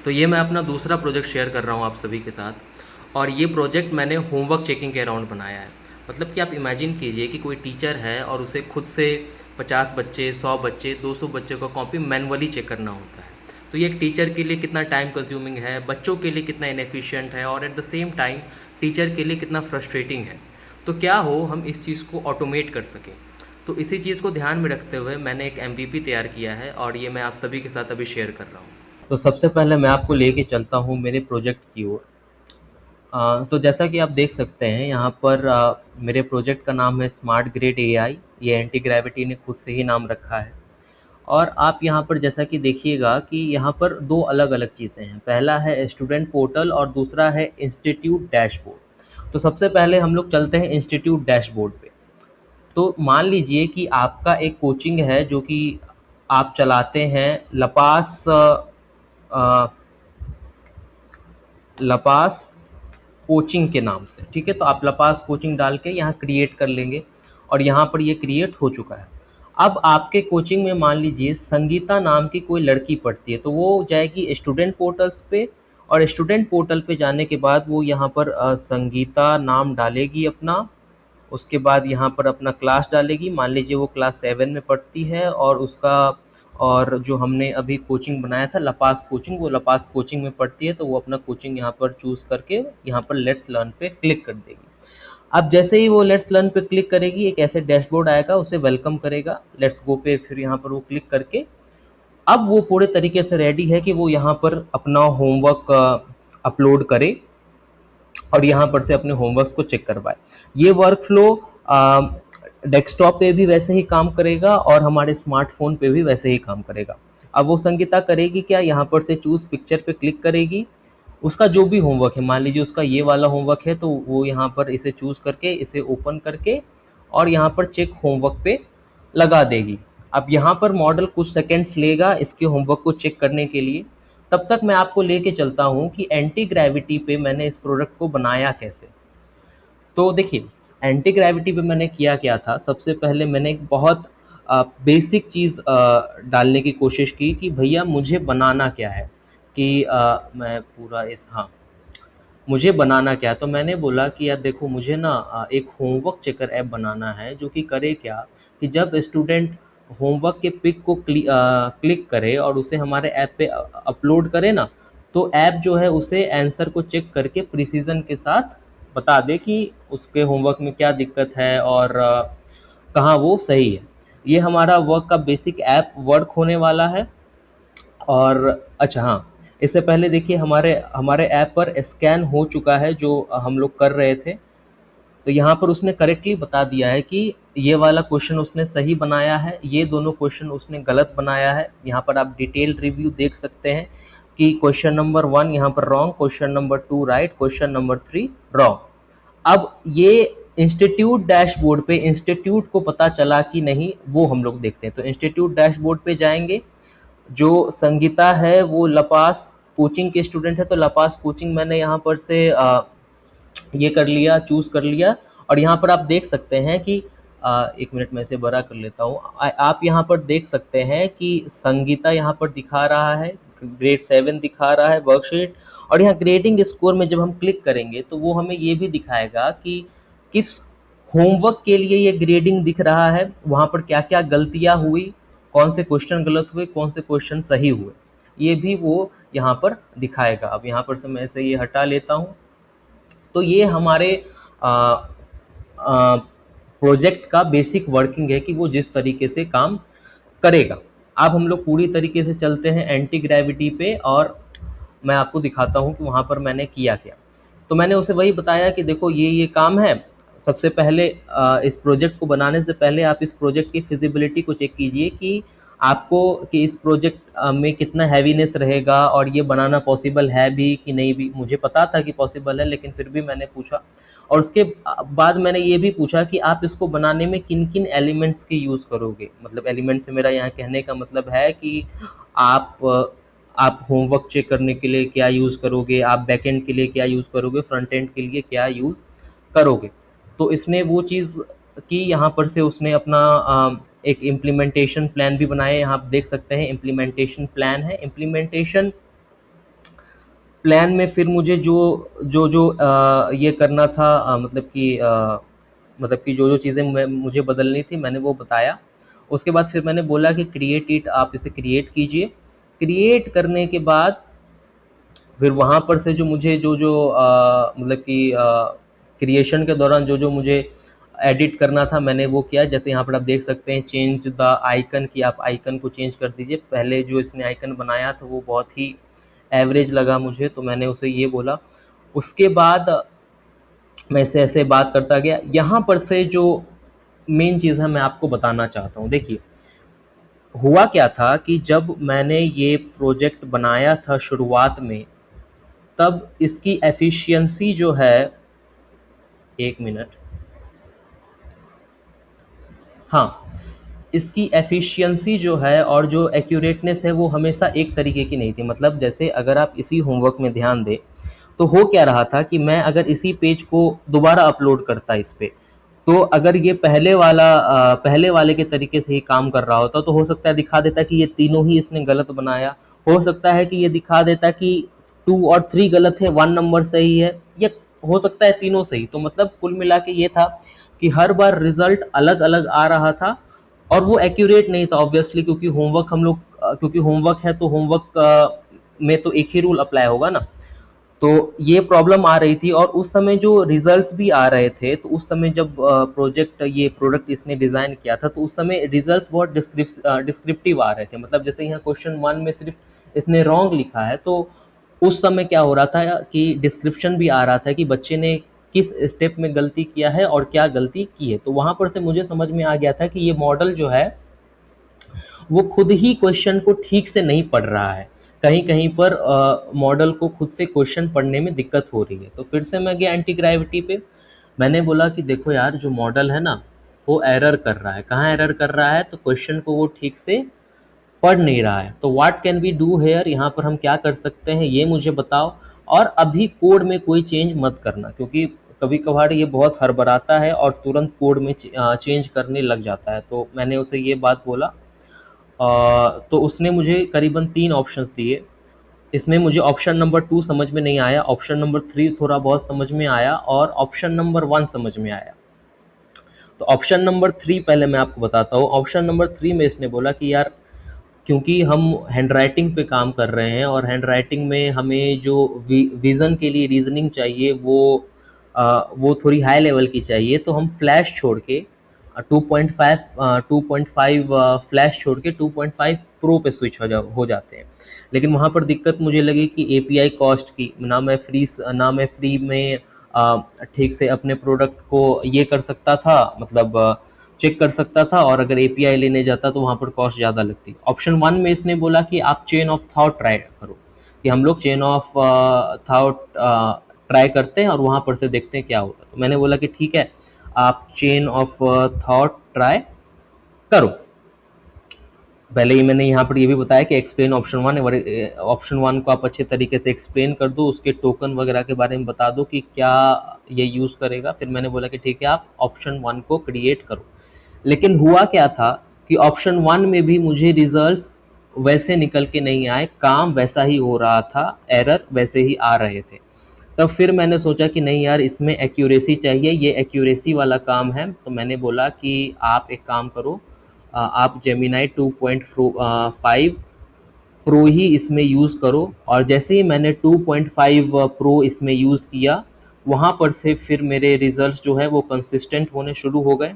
तो ये मैं अपना दूसरा प्रोजेक्ट शेयर कर रहा हूँ आप सभी के साथ। और ये प्रोजेक्ट मैंने होमवर्क चेकिंग के अराउंड बनाया है। मतलब कि आप इमेजिन कीजिए कि कोई टीचर है और उसे खुद से 50 बच्चे, 100 बच्चे, 200 बच्चे का कॉपी मैनुअली चेक करना होता है। तो ये एक टीचर के लिए कितना टाइम कंज्यूमिंग है, बच्चों के लिए कितना इनएफिशिएंट है, और at the same time teacher के लिए कितना फ्रस्ट्रेटिंग है। तो क्या हो हम इस चीज़ को ऑटोमेट कर सकें। तो इसी चीज़ को ध्यान में रखते हुए मैंने एक एमवीपी तैयार किया है और ये मैं आप सभी के साथ अभी शेयर कर रहा हूँ। तो सबसे पहले मैं आपको लेके चलता हूँ मेरे प्रोजेक्ट की ओर। तो जैसा कि आप देख सकते हैं यहाँ पर मेरे प्रोजेक्ट का नाम है स्मार्ट ग्रेड एआई। ये एंटी ग्रेविटी ने खुद से ही नाम रखा है। और आप यहाँ पर जैसा कि देखिएगा कि यहाँ पर दो अलग अलग चीज़ें हैं। पहला है स्टूडेंट पोर्टल और दूसरा है इंस्टीट्यूट डैशबोर्ड। तो सबसे पहले हम लोग चलते हैं इंस्टीट्यूट डैशबोर्ड पे। तो मान लीजिए कि आपका एक कोचिंग है जो कि आप चलाते हैं लपास लपास कोचिंग के नाम से, ठीक है। तो आप लपास कोचिंग डाल के यहाँ क्रिएट कर लेंगे और यहाँ पर ये क्रिएट हो चुका है। अब आपके कोचिंग में मान लीजिए संगीता नाम की कोई लड़की पढ़ती है, तो वो जाएगी स्टूडेंट पोर्टल्स पे, और स्टूडेंट पोर्टल पे जाने के बाद वो यहाँ पर संगीता नाम डालेगी अपना। उसके बाद यहाँ पर अपना क्लास डालेगी। मान लीजिए वो क्लास 7 में पढ़ती है, और उसका और जो हमने अभी कोचिंग बनाया था लपास कोचिंग, वो लपास कोचिंग में पढ़ती है, तो वो अपना कोचिंग यहाँ पर चूज़ करके यहाँ पर लेट्स लर्न पे क्लिक कर देगी। अब जैसे ही वो लेट्स लर्न पे क्लिक करेगी एक ऐसे डैशबोर्ड आएगा, उसे वेलकम करेगा। लेट्स गो पे फिर यहाँ पर वो क्लिक करके अब वो पूरे तरीके से रेडी है कि वो यहाँ पर अपना होमवर्क अपलोड करे और यहाँ पर से अपने होमवर्क्स को चेक करवाए। ये वर्क फ्लो डेस्कटॉप पे भी वैसे ही काम करेगा और हमारे स्मार्टफोन पे भी वैसे ही काम करेगा। अब वो संगीता करेगी क्या, यहाँ पर से चूज़ पिक्चर पे क्लिक करेगी। उसका जो भी होमवर्क है, मान लीजिए उसका ये वाला होमवर्क है, तो वो यहाँ पर इसे चूज़ करके इसे ओपन करके और यहाँ पर चेक होमवर्क पे लगा देगी। अब यहाँ पर मॉडल कुछ सेकेंड्स लेगा इसके होमवर्क को चेक करने के लिए। तब तक मैं आपको लेके चलता हूँ कि एंटी ग्रेविटी पे मैंने इस प्रोडक्ट को बनाया कैसे। तो देखिए, एंटी ग्रेविटी पे मैंने किया क्या था। सबसे पहले मैंने एक बहुत बेसिक चीज़ डालने की कोशिश की कि भैया मुझे बनाना क्या है, कि मैं पूरा इस हाँ मुझे बनाना क्या है। तो मैंने बोला कि यार देखो मुझे ना एक होमवर्क चेकर ऐप बनाना है जो कि करे क्या, कि जब स्टूडेंट होमवर्क के पिक को क्लिक करे और उसे हमारे ऐप पे अपलोड करे ना, तो ऐप जो है उसे आंसर को चेक करके प्रिसीजन के साथ बता दे कि उसके होमवर्क में क्या दिक्कत है और कहाँ वो सही है। ये हमारा वर्क का बेसिक ऐप वर्क होने वाला है। और अच्छा हाँ, इससे पहले देखिए हमारे हमारे ऐप पर स्कैन हो चुका है जो हम लोग कर रहे थे। तो यहाँ पर उसने करेक्टली बता दिया है कि ये वाला क्वेश्चन उसने सही बनाया है, ये दोनों क्वेश्चन उसने गलत बनाया है। यहाँ पर आप डिटेल रिव्यू देख सकते हैं कि क्वेश्चन नंबर 1 यहाँ पर wrong, question number 2 right, question number 3 wrong. अब ये इंस्टीट्यूट डैशबोर्ड पे इंस्टीट्यूट को पता चला कि नहीं, वो हम लोग देखते हैं। तो इंस्टीट्यूट डैशबोर्ड पे जाएंगे। जो संगीता है वो लपास कोचिंग के स्टूडेंट है, तो लपास कोचिंग मैंने यहाँ पर से ये कर लिया, चूज़ कर लिया। और यहाँ पर आप देख सकते हैं कि एक मिनट में इसे बड़ा कर लेता हूँ। आप यहाँ पर देख सकते हैं कि संगीता यहाँ पर दिखा रहा है, ग्रेड 7 दिखा रहा है वर्कशीट। और यहाँ ग्रेडिंग स्कोर में जब हम क्लिक करेंगे तो वो हमें ये भी दिखाएगा कि किस होमवर्क के लिए ये ग्रेडिंग दिख रहा है, वहाँ पर क्या क्या गलतियाँ हुई, कौन से क्वेश्चन गलत हुए, कौन से क्वेश्चन सही हुए, ये भी वो यहाँ पर दिखाएगा। अब यहाँ पर से मैं इसे ये हटा लेता हूँ। तो ये हमारे प्रोजेक्ट का बेसिक वर्किंग है कि वो जिस तरीके से काम करेगा। अब हम लोग पूरी तरीके से चलते हैं एंटी ग्रेविटी पे और मैं आपको दिखाता हूँ कि वहाँ पर मैंने किया क्या। तो मैंने उसे वही बताया कि देखो ये काम है। सबसे पहले इस प्रोजेक्ट को बनाने से पहले आप इस प्रोजेक्ट की फिजिबिलिटी को चेक कीजिए कि आपको कि इस प्रोजेक्ट में कितना हैवीनेस रहेगा और ये बनाना पॉसिबल है भी कि नहीं भी। मुझे पता था कि पॉसिबल है, लेकिन फिर भी मैंने पूछा। और उसके बाद मैंने ये भी पूछा कि आप इसको बनाने में किन किन एलिमेंट्स के यूज़ करोगे। मतलब एलिमेंट से मेरा यहाँ कहने का मतलब है कि आप होमवर्क चेक करने के लिए क्या यूज़ करोगे, आप बैकएंड के लिए क्या यूज़ करोगे, फ्रंट एंड के लिए क्या यूज़ करोगे। तो इसने वो चीज़ की। यहाँ पर से उसने अपना एक इम्प्लीमेंटेशन प्लान भी बनाया। यहाँ आप देख सकते हैं इम्प्लीमेंटेशन प्लान है। इम्प्लीमेंटेशन प्लान में फिर मुझे जो जो जो ये करना था, मतलब कि जो जो चीज़ें मुझे बदलनी थी मैंने वो बताया। उसके बाद फिर मैंने बोला कि क्रिएट इट, आप इसे क्रिएट कीजिए। क्रिएट करने के बाद फिर वहाँ पर से जो मुझे जो जो मतलब कि क्रिएशन के दौरान जो जो मुझे एडिट करना था मैंने वो किया। जैसे यहाँ पर आप देख सकते हैं चेंज द आइकन, की आप आइकन को चेंज कर दीजिए। पहले जो इसने आइकन बनाया था वो बहुत ही एवरेज लगा मुझे, तो मैंने उसे ये बोला। उसके बाद मैं ऐसे ऐसे बात करता गया। यहाँ पर से जो मेन चीज़ है मैं आपको बताना चाहता हूँ। देखिए, हुआ क्या था कि जब मैंने ये प्रोजेक्ट बनाया था शुरुआत में, तब इसकी एफिशिएंसी जो है, एक मिनट, हाँ, इसकी एफिशिएंसी जो है और जो एक्यूरेटनेस है वो हमेशा एक तरीके की नहीं थी। मतलब जैसे अगर आप इसी होमवर्क में ध्यान दें, तो हो क्या रहा था कि मैं अगर इसी पेज को दोबारा अपलोड करता इस पे, तो अगर ये पहले वाले के तरीके से ही काम कर रहा होता तो हो सकता है दिखा देता कि ये तीनों ही इसने गलत बनाया। हो सकता है कि ये दिखा देता कि 2 और 3 गलत है, 1 नंबर सही है, या हो सकता है तीनों सही। तो मतलब कुल मिला के ये था कि हर बार रिजल्ट अलग अलग आ रहा था और वो एक्यूरेट नहीं था ऑब्वियसली, क्योंकि क्योंकि होमवर्क है तो होमवर्क में तो एक ही रूल अप्लाई होगा ना। तो ये प्रॉब्लम आ रही थी। और उस समय जो रिजल्ट्स भी आ रहे थे, तो उस समय जब ये प्रोडक्ट इसने डिज़ाइन किया था, तो उस समय रिजल्ट्स बहुत डिस्क्रिप्टिव आ रहे थे। मतलब जैसे यहाँ क्वेश्चन 1 में सिर्फ इसने रॉन्ग लिखा है, तो उस समय क्या हो रहा था कि डिस्क्रिप्शन भी आ रहा था कि बच्चे ने किस स्टेप में गलती किया है और क्या गलती की है। तो वहाँ पर से मुझे समझ में आ गया था कि ये मॉडल जो है वो खुद ही क्वेश्चन को ठीक से नहीं पढ़ रहा है। कहीं कहीं पर मॉडल को खुद से क्वेश्चन पढ़ने में दिक्कत हो रही है। तो फिर से मैं गया एंटी ग्रेविटी पे। मैंने बोला कि देखो यार, जो मॉडल है ना वो एरर कर रहा है। कहाँ एरर कर रहा है? तो क्वेश्चन को वो ठीक से पढ़ नहीं रहा है। तो what can we do here, यहाँ पर हम क्या कर सकते हैं ये मुझे बताओ। और अभी कोड में कोई चेंज मत करना, क्योंकि कभी कभार ये बहुत हड़बड़ाता है और तुरंत कोड में चेंज करने लग जाता है। तो मैंने उसे ये बात बोला। तो उसने मुझे करीबन 3 ऑप्शंस दिए। इसमें मुझे ऑप्शन नंबर 2 समझ में नहीं आया, ऑप्शन नंबर 3 थोड़ा बहुत समझ में आया और ऑप्शन नंबर 1 समझ में आया। तो ऑप्शन नंबर 3 पहले मैं आपको बताता हूँ। ऑप्शन नंबर 3 में इसने बोला कि यार, क्योंकि हम हैंडराइटिंग पे काम कर रहे हैं और हैंडराइटिंग में हमें जो विज़न के लिए रीजनिंग चाहिए वो थोड़ी हाई लेवल की चाहिए। तो हम फ्लैश छोड़ के 2.5 फ्लैश छोड़ के 2.5 प्रो पे स्विच हो जाते हैं। लेकिन वहाँ पर दिक्कत मुझे लगी कि एपीआई कॉस्ट की, ना मैं फ्री में ठीक से अपने प्रोडक्ट को ये कर सकता था, मतलब चेक कर सकता था, और अगर एपीआई लेने जाता तो वहाँ पर कॉस्ट ज़्यादा लगती। ऑप्शन 1 में इसने बोला कि आप चेन ऑफ थॉट ट्राई करो, कि हम लोग चेन ऑफ थॉट ट्राई करते हैं और वहाँ पर से देखते हैं क्या होता है। तो मैंने बोला कि ठीक है, आप चेन ऑफ थॉट ट्राई करो। पहले ही मैंने यहाँ पर ये भी बताया कि एक्सप्लेन ऑप्शन 1 ऑप्शन 1 को आप अच्छे तरीके से एक्सप्लेन कर दो, उसके टोकन वगैरह के बारे में बता दो कि क्या ये यूज़ करेगा। फिर मैंने बोला कि ठीक है, आप ऑप्शन 1 को क्रिएट करो। लेकिन हुआ क्या था कि ऑप्शन 1 में भी मुझे रिजल्ट्स वैसे निकल के नहीं आए, काम वैसा ही हो रहा था, एरर वैसे ही आ रहे थे। तब फिर मैंने सोचा कि नहीं यार, इसमें एक्यूरेसी चाहिए, ये एक्यूरेसी वाला काम है। तो मैंने बोला कि आप एक काम करो, आप जेमिनाई 2.5 प्रो ही इसमें यूज़ करो। और जैसे ही मैंने 2.5 प्रो इसमें यूज़ किया, वहाँ पर से फिर मेरे रिजल्ट्स जो है वो कंसिस्टेंट होने शुरू हो गए।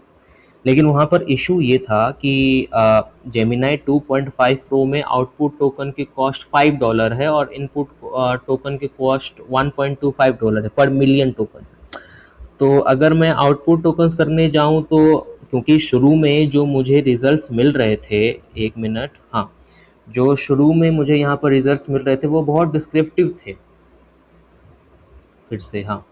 लेकिन वहाँ पर इशू ये था कि जेमिनाई 2.5 प्रो में आउटपुट टोकन की कॉस्ट $5 है और इनपुट टोकन की कॉस्ट $1.25 है पर मिलियन टोकन। तो अगर मैं आउटपुट टोकन्स करने जाऊं, तो क्योंकि शुरू में जो मुझे रिजल्ट्स मिल रहे थे, एक मिनट, हाँ, जो शुरू में मुझे यहाँ पर रिजल्ट्स मिल रहे थे वो बहुत डिस्क्रिप्टिव थे। फिर से, हाँ,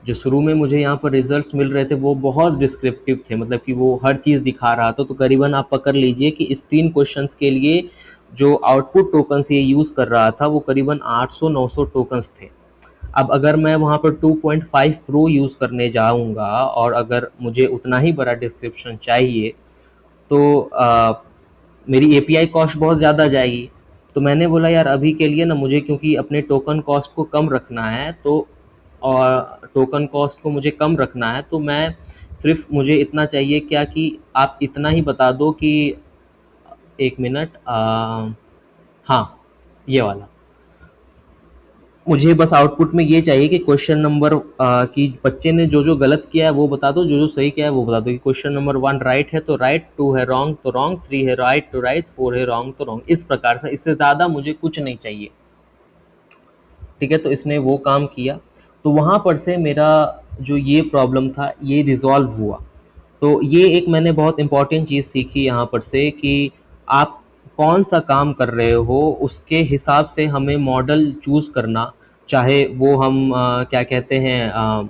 जो शुरू में मुझे यहाँ पर रिजल्ट्स मिल रहे थे वो बहुत डिस्क्रिप्टिव थे, मतलब कि वो हर चीज़ दिखा रहा था। तो करीबन आप पकड़ लीजिए कि इस 3 क्वेश्चंस के लिए जो आउटपुट टोकन्स ये यूज़ कर रहा था वो करीबन 800-900 टोकन्स थे। अब अगर मैं वहाँ पर 2.5 प्रो यूज़ करने जाऊँगा और अगर मुझे उतना ही बड़ा डिस्क्रिप्शन चाहिए, तो मेरी एपीआई कॉस्ट बहुत ज़्यादा जाएगी। तो मैंने बोला यार अभी के लिए ना मुझे, क्योंकि अपने टोकन कॉस्ट को कम रखना है, तो और टोकन कॉस्ट को मुझे कम रखना है, तो मैं सिर्फ मुझे इतना चाहिए क्या कि आप इतना ही बता दो कि 1 मिनट, हाँ ये वाला, मुझे बस आउटपुट में ये चाहिए कि क्वेश्चन नंबर कि बच्चे ने जो जो गलत किया है वो बता दो, जो जो सही किया है वो बता दो, कि क्वेश्चन नंबर 1 राइट है तो राइट, 2 है रॉन्ग तो रॉन्ग, 3 है राइट तो राइट, 4 है रॉन्ग तो रॉन्ग, इस प्रकार से। इससे ज़्यादा मुझे कुछ नहीं चाहिए, ठीक है। तो इसने वो काम किया, तो वहाँ पर से मेरा जो ये प्रॉब्लम था ये रिज़ॉल्व हुआ। तो ये एक मैंने बहुत इम्पोर्टेंट चीज़ सीखी यहाँ पर से कि आप कौन सा काम कर रहे हो उसके हिसाब से हमें मॉडल चूज़ करना, चाहे वो हम क्या कहते हैं,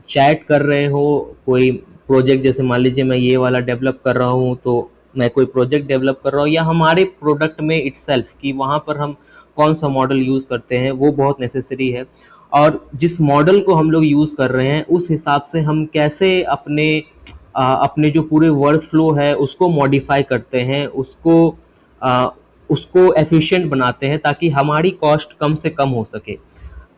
चैट कर रहे हो, कोई प्रोजेक्ट, जैसे मान लीजिए मैं ये वाला डेवलप कर रहा हूँ, तो मैं कोई प्रोजेक्ट डेवलप कर रहा हूँ, या हमारे प्रोडक्ट में इटसेल्फ कि वहाँ पर हम कौन सा मॉडल यूज़ करते हैं, वो बहुत नेसेसरी है। और जिस मॉडल को हम लोग यूज़ कर रहे हैं उस हिसाब से हम कैसे अपने जो पूरे वर्क फ्लो है उसको मॉडिफाई करते हैं, अ, उसको एफिशिएंट बनाते हैं, ताकि हमारी कॉस्ट कम से कम हो सके।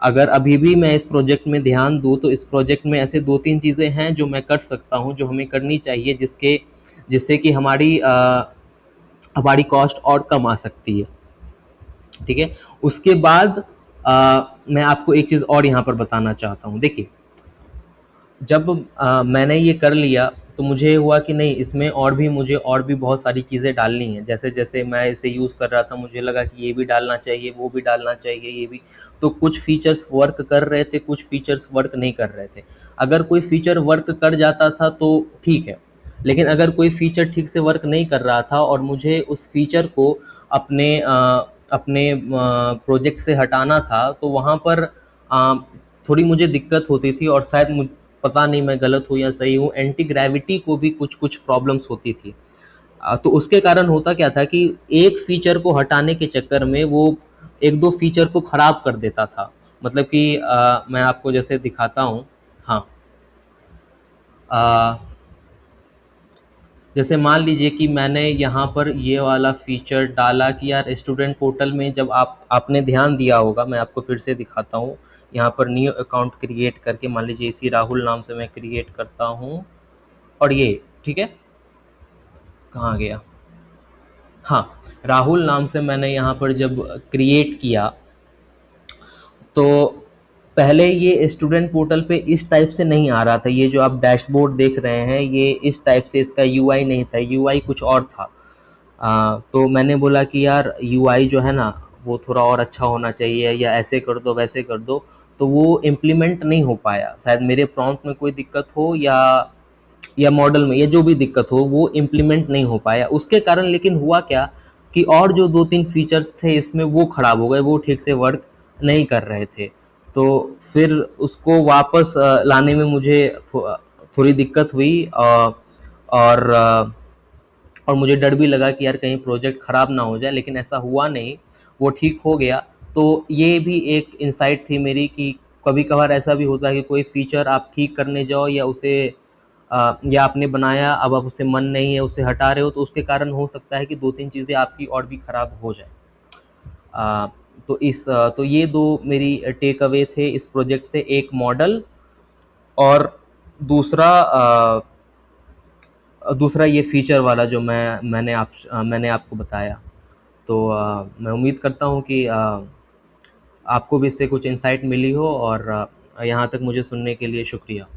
अगर अभी भी मैं इस प्रोजेक्ट में ध्यान दूँ तो इस प्रोजेक्ट में ऐसे 2-3 चीज़ें हैं जो मैं कर सकता हूँ, जो हमें करनी चाहिए, जिससे कि हमारी कॉस्ट और कम आ सकती है, ठीक है। उसके बाद मैं आपको एक चीज़ और यहाँ पर बताना चाहता हूँ। देखिए, जब मैंने ये कर लिया तो मुझे हुआ कि नहीं, इसमें मुझे और भी बहुत सारी चीज़ें डालनी हैं। जैसे जैसे मैं इसे यूज़ कर रहा था मुझे लगा कि ये भी डालना चाहिए, वो भी डालना चाहिए, ये भी। तो कुछ फीचर्स वर्क कर रहे थे, कुछ फीचर्स वर्क नहीं कर रहे थे। अगर कोई फीचर वर्क कर जाता था तो ठीक है, लेकिन अगर कोई फीचर ठीक से वर्क नहीं कर रहा था और मुझे उस फीचर को अपने प्रोजेक्ट से हटाना था, तो वहाँ पर अ, थोड़ी मुझे दिक्कत होती थी, और शायद पता नहीं मैं गलत हूँ या सही हूँ, एंटी ग्रेविटी को भी कुछ कुछ प्रॉब्लम्स होती थी। तो उसके कारण होता क्या था कि एक फीचर को हटाने के चक्कर में वो एक दो फीचर को ख़राब कर देता था। मतलब कि मैं आपको जैसे दिखाता हूँ। हाँ, अ, जैसे मान लीजिए कि मैंने यहाँ पर ये वाला फीचर डाला कि यार स्टूडेंट पोर्टल में, जब आपने ध्यान दिया होगा, मैं आपको फिर से दिखाता हूँ। यहाँ पर न्यू अकाउंट क्रिएट करके मान लीजिए इसी राहुल नाम से मैं क्रिएट करता हूँ, और ये ठीक है, कहाँ गया, हाँ, राहुल नाम से मैंने यहाँ पर जब क्रिएट किया, तो पहले ये स्टूडेंट पोर्टल पे इस टाइप से नहीं आ रहा था। ये जो आप डैशबोर्ड देख रहे हैं ये इस टाइप से इसका यूआई नहीं था, यूआई कुछ और था। तो मैंने बोला कि यार यूआई जो है ना वो थोड़ा और अच्छा होना चाहिए, या ऐसे कर दो वैसे कर दो, तो वो इम्प्लीमेंट नहीं हो पाया। शायद मेरे प्रॉम्प्ट में कोई दिक्कत हो, या मॉडल में, या जो भी दिक्कत हो, वो इम्प्लीमेंट नहीं हो पाया उसके कारण। लेकिन हुआ क्या कि और जो 2-3 फीचर्स थे इसमें वो ख़राब हो गए, वो ठीक से वर्क नहीं कर रहे थे। तो फिर उसको वापस लाने में मुझे थोड़ी दिक्कत हुई, और और मुझे डर भी लगा कि यार कहीं प्रोजेक्ट ख़राब ना हो जाए, लेकिन ऐसा हुआ नहीं, वो ठीक हो गया। तो ये भी एक इंसाइट थी मेरी कि कभी कभार ऐसा भी होता है कि कोई फ़ीचर आप ठीक करने जाओ, या आपने बनाया, अब आप उसे मन नहीं है, उसे हटा रहे हो, तो उसके कारण हो सकता है कि 2-3 चीज़ें आपकी और भी ख़राब हो जाए। तो ये दो मेरी टेक अवे थे इस प्रोजेक्ट से, एक मॉडल, और दूसरा दूसरा ये फ़ीचर वाला जो मैंने आपको बताया। तो मैं उम्मीद करता हूँ कि आपको भी इससे कुछ इंसाइट मिली हो, और यहाँ तक मुझे सुनने के लिए शुक्रिया।